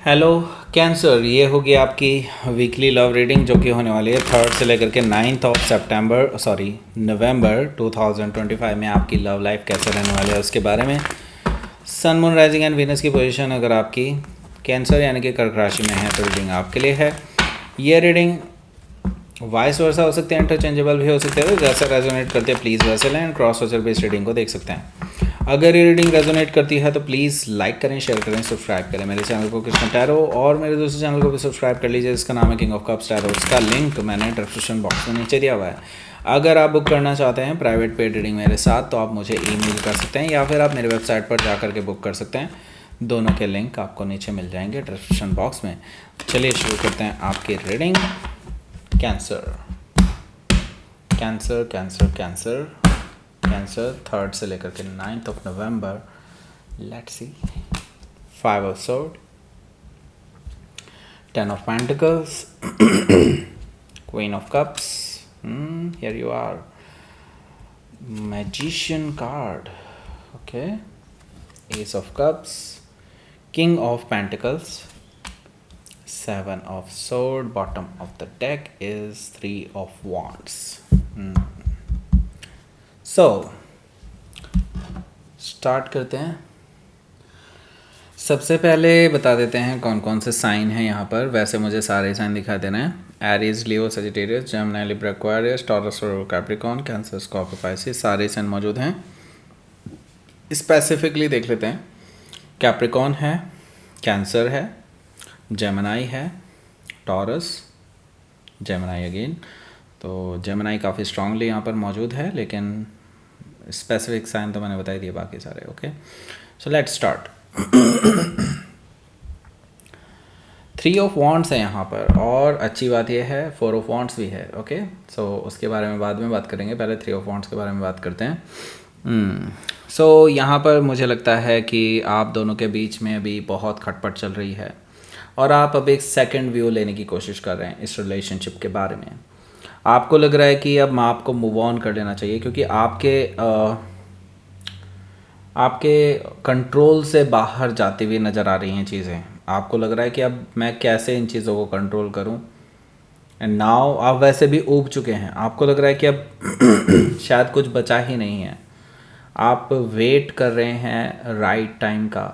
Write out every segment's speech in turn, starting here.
Hello cancer, ये होगी आपकी वीकली लव रीडिंग जो कि होने वाली है 3rd से लेकर के 9th ऑफ सितंबर नवंबर 2025 में। आपकी लव लाइफ कैसे रहने वाली है उसके बारे में। Sun moon rising and Venus की पोजीशन अगर आपकी कैंसर यानी कि कर्क राशि में है तो रीडिंग आपके लिए है। ये रीडिंग वाइस वर्सा हो सकते हैं, इंटरचेंजेबल भी हो सकते हैं, तो जैसा रेजोनेट करते हैं प्लीज़ वैसे लें and cross watcher based reading को देख सकते हैं। अगर ये रीडिंग रेजोनेट करती है तो प्लीज़ लाइक करें, शेयर करें, सब्सक्राइब करें मेरे चैनल को कृष्ण टैरो, और मेरे दूसरे चैनल को भी सब्सक्राइब कर लीजिए जिसका नाम है किंग ऑफ कप्स टैरो। उसका लिंक मैंने डिस्क्रिप्शन बॉक्स में नीचे दिया हुआ है। अगर आप बुक करना चाहते हैं प्राइवेट पेड रीडिंग मेरे साथ तो आप मुझे ईमेल कर सकते हैं या फिर आप मेरे वेबसाइट पर जा करके बुक कर सकते हैं। दोनों के लिंक आपको नीचे मिल जाएंगे डिस्क्रिप्शन बॉक्स में। चलिए शुरू करते हैं आपकी reading. Cancer Cancer Cancer Cancer Cancer 3rd से लेकर के 9th of November. Let's see. 5 of sword, 10 of pentacles, queen of cups, here you are, magician card, okay, ace of cups, king of pentacles, 7 of sword, bottom of the deck is 3 of wands। So start करते हैं। सबसे पहले बता देते हैं कौन कौन से साइन हैं यहाँ पर। वैसे मुझे सारे साइन दिखा देना है। Aries, Leo, Sagittarius, Gemini, Libra, Aquarius, Taurus और कैप्रिकॉर्न, कैंसर, स्कॉर्पियो, पाइसिस, सारे साइन मौजूद हैं। स्पेसिफिकली देख लेते हैं। कैप्रिकॉर्न है, कैंसर है, जेमिनी है, टॉरस, जेमिनी अगेन। तो जेमिनी काफ़ी स्ट्रांगली यहाँ पर मौजूद है, लेकिन स्पेसिफिक साइन तो मैंने बता ही दिए बाकी सारे। Okay, so let's start. 3 of wands है यहाँ पर, और अच्छी बात यह है 4 ऑफ wands भी है। ओके, सो उसके बारे में बाद में बात करेंगे, पहले 3 ऑफ wands के बारे में बात करते हैं। सो यहाँ पर मुझे लगता है कि आप दोनों के बीच में अभी बहुत खटपट चल रही है और आप अब एक सेकंड व्यू लेने की कोशिश कर रहे हैं इस रिलेशनशिप के बारे में। आपको लग रहा है कि अब आपको मूव ऑन कर लेना चाहिए क्योंकि आपके कंट्रोल से बाहर जाती हुई नज़र आ रही हैं चीज़ें। आपको लग रहा है कि अब मैं कैसे इन चीज़ों को कंट्रोल करूं, एंड नाउ आप वैसे भी ऊब चुके हैं। आपको लग रहा है कि अब शायद कुछ बचा ही नहीं है। आप वेट कर रहे हैं राइट टाइम का,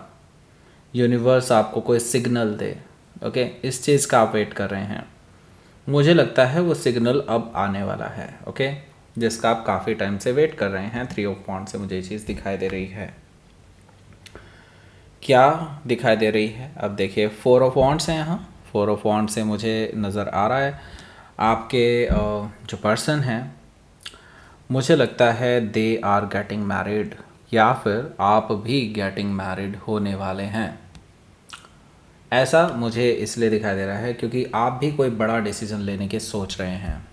यूनिवर्स आपको कोई सिग्नल दे। ओके, इस चीज़ का आप वेट कर रहे हैं। मुझे लगता है वो सिग्नल अब आने वाला है। ओके, जिसका आप काफ़ी टाइम से वेट कर रहे हैं। 3 ऑफ wands से मुझे ये चीज़ दिखाई दे रही है। क्या दिखाई दे रही है अब देखिए। 4 ऑफ wands है यहाँ। 4 ऑफ wands से मुझे नज़र आ रहा है आपके जो पर्सन हैं, मुझे लगता है दे आर गेटिंग मैरिड, या फिर आप भी गेटिंग मैरिड होने वाले हैं। ऐसा मुझे इसलिए दिखाई दे रहा है क्योंकि आप भी कोई बड़ा डिसीजन लेने के सोच रहे हैं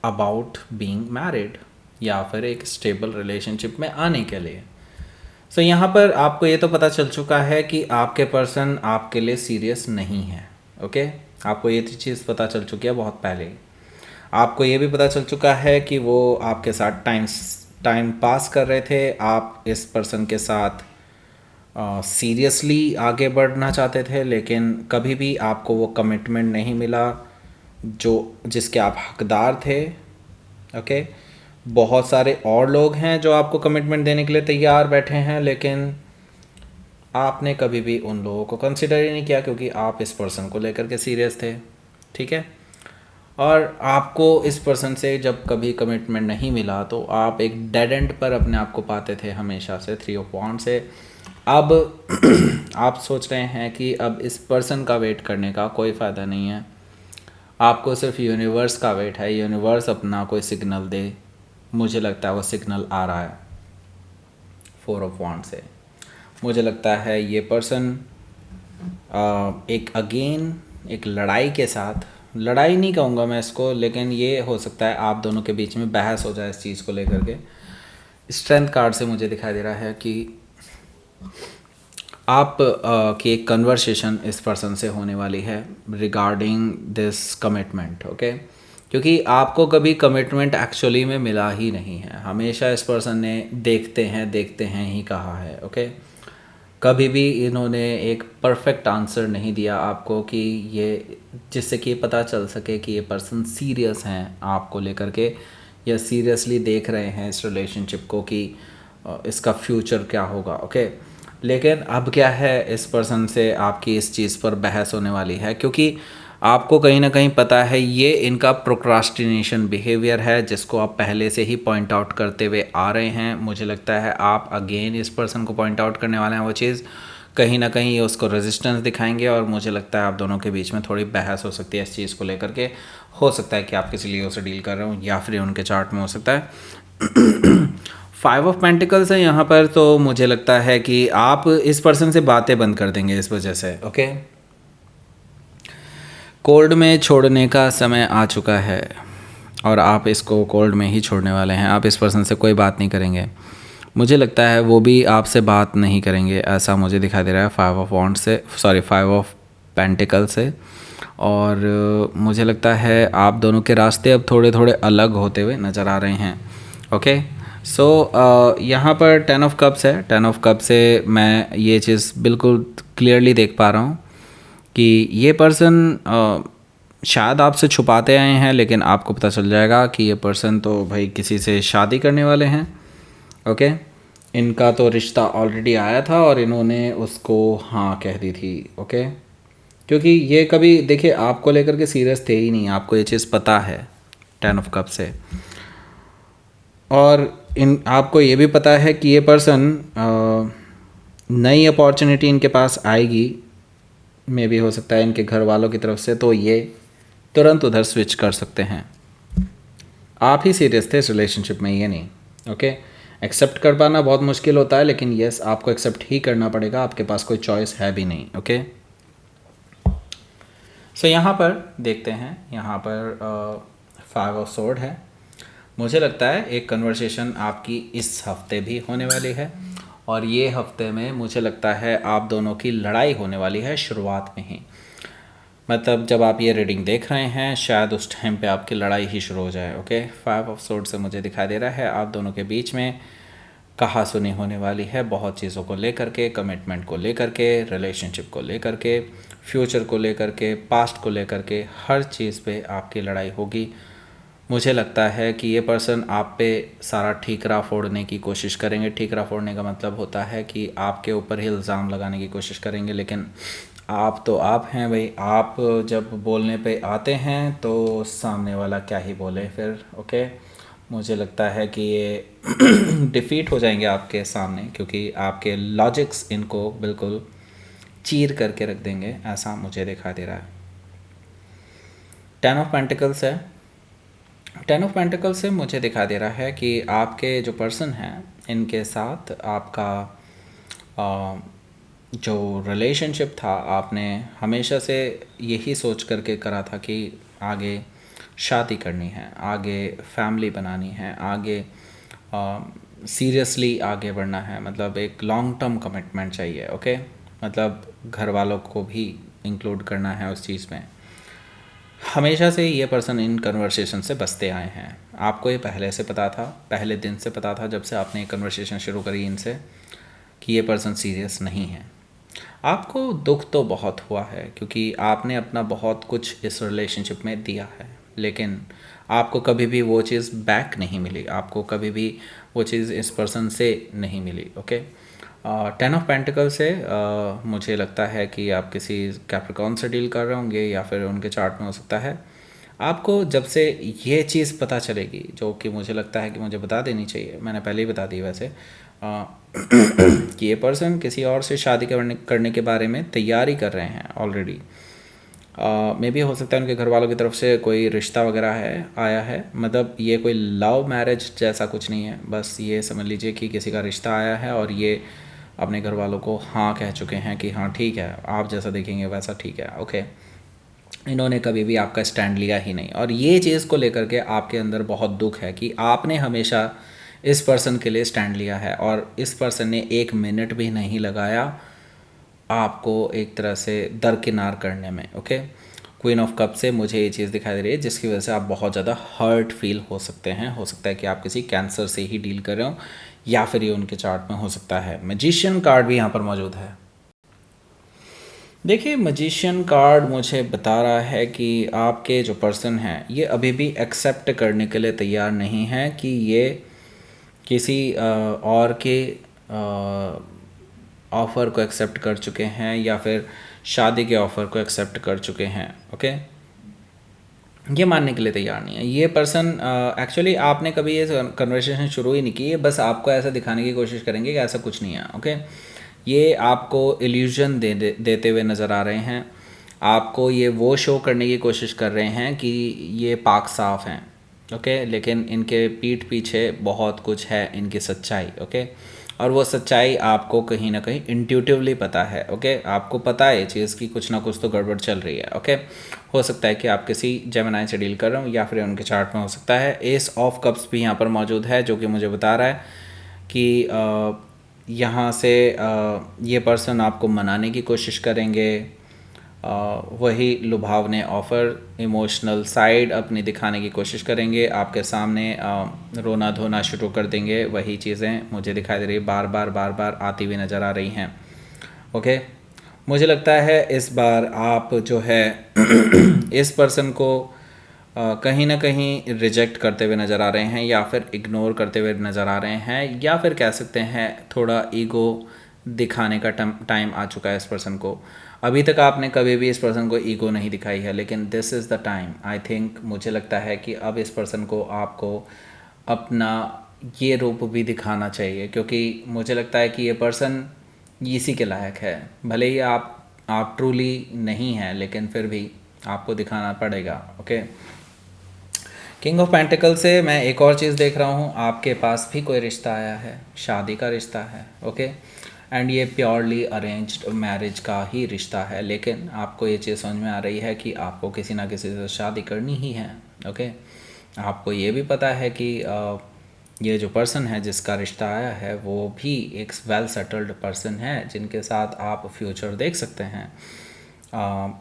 अबाउट बीइंग मैरिड या फिर एक स्टेबल रिलेशनशिप में आने के लिए। सो यहाँ पर आपको ये तो पता चल चुका है कि आपके पर्सन आपके लिए सीरियस नहीं है। ओके, आपको ये चीज़ पता चल चुकी है बहुत पहले ही। आपको ये भी पता चल चुका है कि वो आपके साथ टाइम पास कर रहे थे। आप इस पर्सन के साथ सीरियसली आगे बढ़ना चाहते थे, लेकिन कभी भी आपको वो कमिटमेंट नहीं मिला जिसके आप हकदार थे। ओके, बहुत सारे और लोग हैं जो आपको कमिटमेंट देने के लिए तैयार बैठे हैं, लेकिन आपने कभी भी उन लोगों को कंसिडर ही नहीं किया क्योंकि आप इस पर्सन को लेकर के सीरियस थे। ठीक है, और आपको इस पर्सन से जब कभी कमिटमेंट नहीं मिला तो आप एक डेड एंड पर अपने आप को पाते थे हमेशा से 3 ऑफ wands से। अब आप सोच रहे हैं कि अब इस पर्सन का वेट करने का कोई फ़ायदा नहीं है, आपको सिर्फ यूनिवर्स का वेट है। यूनिवर्स अपना कोई सिग्नल दे। मुझे लगता है वो सिग्नल आ रहा है 4 ऑफ wands से। मुझे लगता है ये पर्सन एक लड़ाई के साथ, लड़ाई नहीं कहूँगा मैं इसको, लेकिन ये हो सकता है आप दोनों के बीच में बहस हो जाए इस चीज़ को लेकर के। स्ट्रेंथ कार्ड से मुझे दिखाई दे रहा है कि आप की एक कन्वर्सेशन इस पर्सन से होने वाली है रिगार्डिंग दिस कमिटमेंट। ओके, क्योंकि आपको कभी कमिटमेंट एक्चुअली में मिला ही नहीं है। हमेशा इस पर्सन ने देखते हैं ही कहा है। ओके, कभी भी इन्होंने एक परफेक्ट आंसर नहीं दिया आपको कि ये, जिससे कि ये पता चल सके कि ये पर्सन सीरियस हैं आपको लेकर के, या सीरियसली देख रहे हैं इस रिलेशनशिप को कि इसका फ्यूचर क्या होगा। ओके, लेकिन अब क्या है, इस पर्सन से आपकी इस चीज़ पर बहस होने वाली है, क्योंकि आपको कहीं ना कहीं पता है ये इनका प्रोक्रास्टिनेशन बिहेवियर है, जिसको आप पहले से ही पॉइंट आउट करते हुए आ रहे हैं। मुझे लगता है आप अगेन इस पर्सन को पॉइंट आउट करने वाले हैं वो चीज़, कहीं ना कहीं ये उसको रेजिस्टेंस दिखाएंगे, और मुझे लगता है आप दोनों के बीच में थोड़ी बहस हो सकती है इस चीज़ को लेकर के। हो सकता है कि आप किसी लियो से डील कर रहे हो, या फिर उनके चार्ट में हो सकता है 5 ऑफ पेंटिकल्स है यहाँ पर, तो मुझे लगता है कि आप इस पर्सन से बातें बंद कर देंगे इस वजह से। ओके, कोल्ड में छोड़ने का समय आ चुका है, और आप इसको कोल्ड में ही छोड़ने वाले हैं। आप इस पर्सन से कोई बात नहीं करेंगे, मुझे लगता है वो भी आपसे बात नहीं करेंगे, ऐसा मुझे दिखाई दे रहा है 5 ऑफ वॉन्ड से, सॉरी 5 ऑफ पेंटिकल से। और मुझे लगता है आप दोनों के रास्ते अब थोड़े थोड़े अलग होते हुए नज़र आ रहे हैं। ओके, सो यहाँ पर 10 ऑफ कप्स है। 10 ऑफ कप से मैं ये चीज़ बिल्कुल क्लियरली देख पा रहा हूँ कि ये पर्सन शायद आपसे छुपाते आए हैं, लेकिन आपको पता चल जाएगा कि ये पर्सन तो भाई किसी से शादी करने वाले हैं। ओके, इनका तो रिश्ता ऑलरेडी आया था और इन्होंने उसको हाँ कह दी थी। ओके, क्योंकि ये कभी देखिए आपको लेकर के सीरियस थे ही नहीं, आपको ये चीज़ पता है 10 ऑफ कप से। और आपको ये भी पता है कि ये पर्सन नई अपॉर्चुनिटी इनके पास आएगी, में भी हो सकता है इनके घर वालों की तरफ से, तो ये तुरंत उधर स्विच कर सकते हैं। आप ही सीरियस थे इस रिलेशनशिप में, ये नहीं। ओके, एक्सेप्ट कर पाना बहुत मुश्किल होता है, लेकिन यस आपको एक्सेप्ट ही करना पड़ेगा, आपके पास कोई चॉइस है भी नहीं। ओके, सो यहाँ पर देखते हैं, यहाँ पर 5 ऑफ सोर्ड है। मुझे लगता है एक कन्वर्सेशन आपकी इस हफ्ते भी होने वाली है, और ये हफ्ते में मुझे लगता है आप दोनों की लड़ाई होने वाली है शुरुआत में ही। मतलब जब आप ये रीडिंग देख रहे हैं शायद उस टाइम पे आपकी लड़ाई ही शुरू हो जाए। ओके, 5 ऑफ सोर्ड से मुझे दिखाई दे रहा है आप दोनों के बीच में कहा सुनी होने वाली है, बहुत चीज़ों को लेकर के, कमिटमेंट को लेकर के, रिलेशनशिप को लेकर के, फ्यूचर को लेकर के, पास्ट को लेकर के, हर चीज़ पे आपकी लड़ाई होगी। मुझे लगता है कि ये पर्सन आप पे सारा ठीकरा फोड़ने की कोशिश करेंगे। ठीकरा फोड़ने का मतलब होता है कि आपके ऊपर ही इल्ज़ाम लगाने की कोशिश करेंगे, लेकिन आप तो आप हैं भाई, आप जब बोलने पे आते हैं तो सामने वाला क्या ही बोले फिर। ओके, मुझे लगता है कि ये डिफ़ीट हो जाएंगे आपके सामने, क्योंकि आपके लॉजिक्स इनको बिल्कुल चीर करके रख देंगे, ऐसा मुझे दिखाई दे रहा है। 10 ऑफ पेंटिकल्स है। 10 ऑफ पेंटिकल्स से मुझे दिखा दे रहा है कि आपके जो पर्सन हैं इनके साथ आपका जो रिलेशनशिप था, आपने हमेशा से यही सोच करके करा था कि आगे शादी करनी है, आगे फैमिली बनानी है, आगे सीरियसली आगे बढ़ना है, मतलब एक लॉन्ग टर्म कमिटमेंट चाहिए। ओके, मतलब घर वालों को भी इंक्लूड करना है उस चीज़ में। हमेशा से ये पर्सन इन कन्वर्सेशन से बचते आए हैं, आपको ये पहले से पता था, पहले दिन से पता था जब से आपने ये कन्वर्सेशन शुरू करी इनसे, कि ये पर्सन सीरियस नहीं है। आपको दुख तो बहुत हुआ है, क्योंकि आपने अपना बहुत कुछ इस रिलेशनशिप में दिया है, लेकिन आपको कभी भी वो चीज़ बैक नहीं मिली, आपको कभी भी वो चीज़ इस पर्सन से नहीं मिली। ओके, 10 ऑफ पेंटिकल से मुझे लगता है कि आप किसी कैप्रिकॉर्न से डील कर रहे होंगे, या फिर उनके चार्ट में हो सकता है। आपको जब से ये चीज़ पता चलेगी, जो कि मुझे लगता है कि मुझे बता देनी चाहिए, मैंने पहले ही बता दी वैसे, कि ये पर्सन किसी और से शादी करने के बारे में तैयारी कर रहे हैं ऑलरेडी। मे भी हो सकता है उनके घर वालों की तरफ से कोई रिश्ता वगैरह है आया है, मतलब ये कोई लव मैरिज जैसा कुछ नहीं है, बस ये समझ लीजिए कि किसी का रिश्ता आया है और ये अपने घर वालों को हाँ कह चुके हैं कि हाँ ठीक है, आप जैसा देखेंगे वैसा ठीक है। ओके, इन्होंने कभी भी आपका स्टैंड लिया ही नहीं, और ये चीज़ को लेकर के आपके अंदर बहुत दुख है कि आपने हमेशा इस पर्सन के लिए स्टैंड लिया है, और इस पर्सन ने 1 मिनट भी नहीं लगाया आपको एक तरह से दरकिनार करने में। ओके, क्वीन ऑफ कप से मुझे ये चीज़ दिखाई दे रही है, जिसकी वजह से आप बहुत ज़्यादा हर्ट फील हो सकते हैं। हो सकता है कि आप किसी कैंसर से ही डील कर रहे हो, या फिर ये उनके चार्ट में हो सकता है। मैजिशियन कार्ड भी यहाँ पर मौजूद है। देखिए मजिशियन कार्ड मुझे बता रहा है कि आपके जो पर्सन हैं ये अभी भी एक्सेप्ट करने के लिए तैयार नहीं है कि ये किसी और के ऑफ़र को एक्सेप्ट कर चुके हैं या फिर शादी के ऑफ़र को एक्सेप्ट कर चुके हैं। ओके, ये मानने के लिए तैयार नहीं है ये पर्सन। एक्चुअली आपने कभी ये कन्वर्सेशन शुरू ही नहीं की है, बस आपको ऐसा दिखाने की कोशिश करेंगे कि ऐसा कुछ नहीं है। ओके, ये आपको इल्यूजन देते हुए नज़र आ रहे हैं, आपको ये वो शो करने की कोशिश कर रहे हैं कि ये पाक साफ़ हैं। ओके, लेकिन इनके पीठ पीछे बहुत कुछ है, इनकी सच्चाई। ओके, और वो सच्चाई आपको कहीं ना कहीं इंट्यूटिवली पता है। ओके, आपको पता है ये चीज़ कि कुछ ना कुछ तो गड़बड़ चल रही है। ओके, हो सकता है कि आप किसी जेमिनी से डील कर रहे हो या फिर उनके चार्ट में हो सकता है एस ऑफ कप्स भी यहाँ पर मौजूद है, जो कि मुझे बता रहा है कि यहाँ से ये पर्सन आपको मनाने की कोशिश करेंगे, वही लुभावने ऑफ़र, इमोशनल साइड अपनी दिखाने की कोशिश करेंगे, आपके सामने रोना धोना शुरू कर देंगे। वही चीज़ें मुझे दिखाई दे रही बार बार आती हुई नज़र आ रही हैं। ओके, मुझे लगता है इस बार आप जो है इस पर्सन को कहीं ना कहीं रिजेक्ट करते हुए नज़र आ रहे हैं या फिर इग्नोर करते हुए नज़र आ रहे हैं, या फिर कह सकते हैं थोड़ा ईगो दिखाने का टाइम आ चुका है इस पर्सन को। अभी तक आपने कभी भी इस पर्सन को ईगो नहीं दिखाई है, लेकिन this is the time. I think मुझे लगता है कि अब इस पर्सन को आपको अपना ये रूप भी दिखाना चाहिए, क्योंकि मुझे लगता है कि ये पर्सन इसी के लायक है। भले ही आप ट्रूली नहीं हैं, लेकिन फिर भी आपको दिखाना पड़ेगा। ओके, किंग ऑफ पेंटिकल से मैं एक और चीज़ देख रहा हूँ, आपके पास भी कोई रिश्ता आया है, शादी का रिश्ता है। ओके, एंड ये प्योरली अरेंज्ड मैरिज का ही रिश्ता है, लेकिन आपको ये चीज़ समझ में आ रही है कि आपको किसी ना किसी से शादी करनी ही है। ओके, आपको ये भी पता है कि ये जो पर्सन है जिसका रिश्ता आया है वो भी एक वेल सेटल्ड पर्सन है, जिनके साथ आप फ्यूचर देख सकते हैं।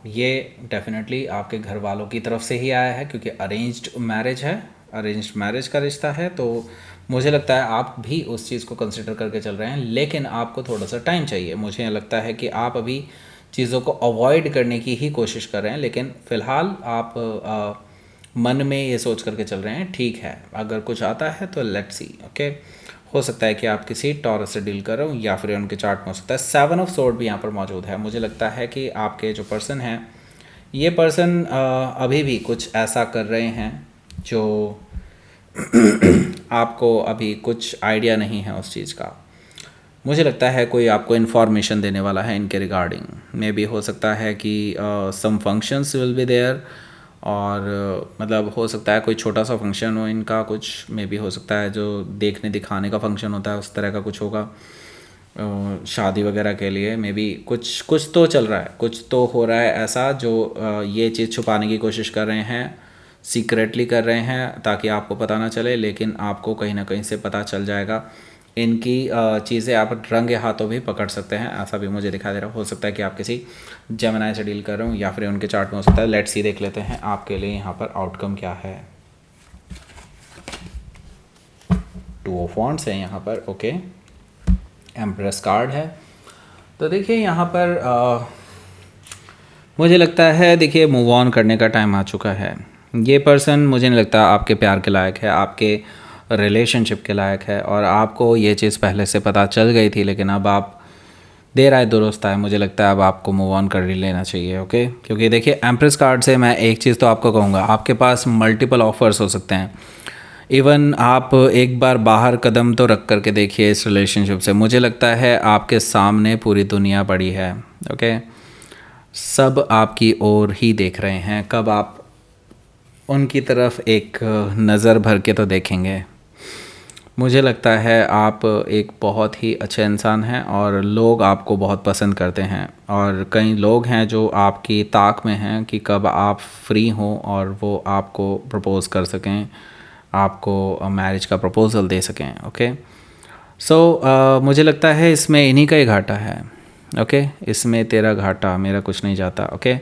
ये डेफिनेटली आपके घर वालों की तरफ से ही आया है, क्योंकि अरेंज्ड मैरिज है, अरेंज्ड मैरिज का रिश्ता है। तो मुझे लगता है आप भी उस चीज़ को कंसिडर करके चल रहे हैं, लेकिन आपको थोड़ा सा टाइम चाहिए। मुझे लगता है कि आप अभी चीज़ों को अवॉइड करने की ही कोशिश कर रहे हैं, लेकिन फ़िलहाल आप मन में ये सोच करके चल रहे हैं ठीक है, अगर कुछ आता है तो लेट्स सी। ओके, हो सकता है कि आप किसी टॉरस से डील कर रहे हो या फिर उनके चार्ट में हो सकता है 7 ऑफ सोर्ड भी यहाँ पर मौजूद है। मुझे लगता है कि आपके जो पर्सन हैं ये पर्सन अभी भी कुछ ऐसा कर रहे हैं जो आपको अभी कुछ आइडिया नहीं है उस चीज़ का। मुझे लगता है कोई आपको इन्फॉर्मेशन देने वाला है इनके रिगार्डिंग। मे बी हो सकता है कि सम फंक्शंस विल बी देयर, और मतलब हो सकता है कोई छोटा सा फंक्शन हो इनका, कुछ मे बी हो सकता है जो देखने दिखाने का फंक्शन होता है उस तरह का कुछ होगा, शादी वगैरह के लिए। मे बी कुछ तो चल रहा है, कुछ तो हो रहा है ऐसा जो ये चीज़ छुपाने की कोशिश कर रहे हैं, सीक्रेटली कर रहे हैं ताकि आपको पता ना चले, लेकिन आपको कहीं ना कहीं से पता चल जाएगा। इनकी चीज़ें आप रंगे हाथों भी पकड़ सकते हैं, ऐसा भी मुझे दिखाई दे रहा है। हो सकता है कि आप किसी जेमिनी से डील कर रहे हो या फिर उनके चार्ट में हो सकता है। लेट्स सी देख लेते हैं आपके लिए यहाँ पर आउटकम क्या है। 2 ऑफ वॉन्ड्स है यहाँ पर। ओके, एम्प्रेस कार्ड है। तो देखिए यहाँ पर मुझे लगता है, देखिए मूव ऑन करने का टाइम आ चुका है। ये पर्सन मुझे नहीं लगता आपके प्यार के लायक है, आपके रिलेशनशिप के लायक है, और आपको ये चीज़ पहले से पता चल गई थी, लेकिन अब आप देर आए दुरुस्त आए। मुझे लगता है अब आपको मूव ऑन कर ही लेना चाहिए। ओके, क्योंकि देखिए एम्प्रेस कार्ड से मैं एक चीज़ तो आपको कहूँगा, आपके पास मल्टीपल ऑफर्स हो सकते हैं। इवन आप एक बार बाहर कदम तो रख करके देखिए इस रिलेशनशिप से। मुझे लगता है आपके सामने पूरी दुनिया पड़ी है। ओके, सब आपकी ओर ही देख रहे हैं, कब आप उनकी तरफ एक नज़र भर के तो देखेंगे। मुझे लगता है आप एक बहुत ही अच्छे इंसान हैं और लोग आपको बहुत पसंद करते हैं, और कई लोग हैं जो आपकी ताक में हैं कि कब आप फ्री हों और वो आपको प्रपोज़ कर सकें, आपको मैरिज का प्रपोज़ल दे सकें। ओके, सो मुझे लगता है इसमें इन्हीं का ही घाटा है। ओके, इसमें तेरा घाटा मेरा कुछ नहीं जाता। ओके,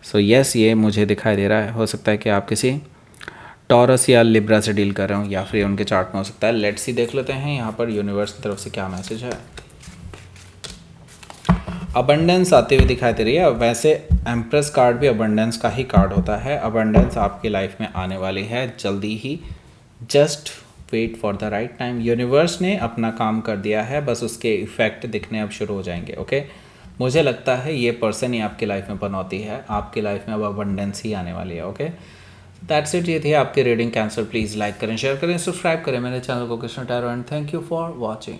सो यस, ये मुझे दिखाई दे रहा है। हो सकता है कि आप किसी टॉरस या लिब्रा से डील कर रहे हो या फिर उनके चार्ट में हो सकता है। लेट्स सी देख लेते हैं यहाँ पर यूनिवर्स की तरफ से क्या मैसेज है। अबंडेंस आते हुए दिखाई दे रही है। वैसे एम्प्रेस कार्ड भी अबंडेंस का ही कार्ड होता है। अबंडेंस आपकी लाइफ में आने वाली है जल्दी ही। Just wait for the right time. Universe ने अपना काम कर दिया है, बस उसके इफ़ेक्ट दिखने अब शुरू हो जाएंगे। ओके, मुझे लगता है ये पर्सन ही आपकी लाइफ में बनौती है। आपकी लाइफ में अब अबंडेंस ही आने वाली है। Okay, that's it. ये थी आपकी रीडिंग। कैंसर प्लीज़ लाइक करें, शेयर करें, सब्सक्राइब करें मेरे चैनल को Krishna tarot and thank you for watching.